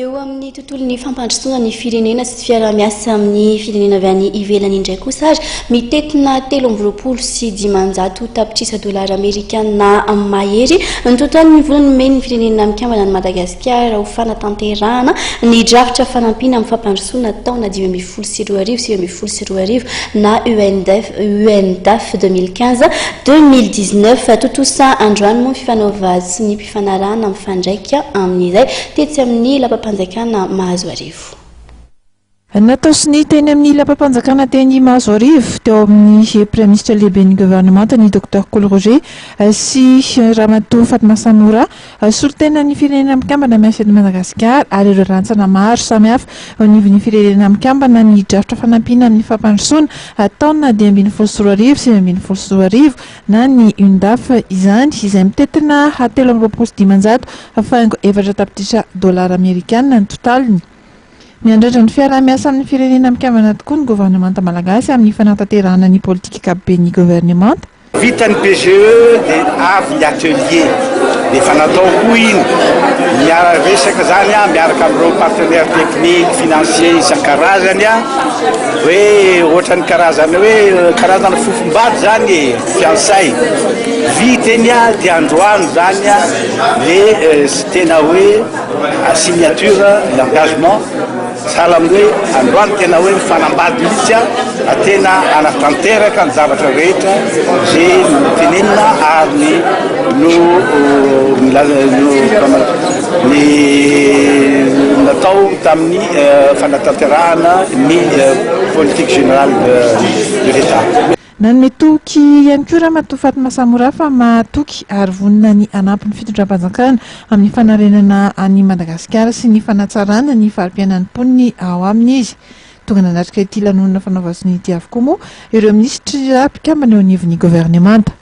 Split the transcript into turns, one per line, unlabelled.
eo amin'ny tontolon'ny fampandrosoana ny firenena sy fiara-miasa amin'ny firenena avy any ivelany indray kosa ary mitetina 320 tapitrisa dolara amerikana mahery ny totalin'ny volany men'ny firenena mikambana ny Madagasikara ho fanatanterahana ny drafitra fanampina amin'ny fampandrosoana taona 2022 na UNDAF 2015-2019 totosa androany moa fifanaova sy ny mpifanarahana mifandraika amin'izay tetsy amin'ny lapam-panjakana Mahazo Arivo.
Natao sy ny teny amin'ny lapam-panjakana teny Mahazo Arivo teo amin'ny Premier ministre lehiben'ny gouvernement ny Dr Coly Roger sy Ramatoa Fatma Samoura solotena ny firenena mikambana miasa eto Madagasikara ary ireo rantsana maro samihafa ao anivon'ny firenena mikambana ny drafitra fanampina amin'ny fampandrosoana taona 2022 sy 2022 na ny UNDAF izany izay mitetina 320 faingo 4 tapitrisa dolara amerikana ny totaliny. Miandrandra ny fiara-miasa amin'ny firenena mikambana tokoa ny gouvernemanta malagasy amin'ny fanatanterahana ny politika ankapobeny gouvernemanta.
Vitan'ny PGE dia avy ny atelier dia fanatao koa iny miara-resaka zany miaraka amin'ireo partenaire technique financier isan-karazany hoe ohatrany karazana fofombady zany fiansay viteny dia androany zany le tena hoe signature l'engagement sahala amin'ny hoe androany tena hoe mifanambady mihitsy tena anatanteraka ny zavatra rehetra zay tenenina ary ny natao tamin'ny fanatanterahana ny politique générale de l'État.
Nanome toky ihany koa Ramatoa Fatma Samoura fa mahatoky ary vonina ny anampy ny fitondram-panjakana amin'ny fanarenana any Madagasikara sy ny fanatsarana ny fari-piainan'ny mponiny ao aminy izy. Tonga nanatrika ity lanonana fanaovana ny ity avokoa moa ireo minisitry mpikambana eo anivon'ny gouvernemanta.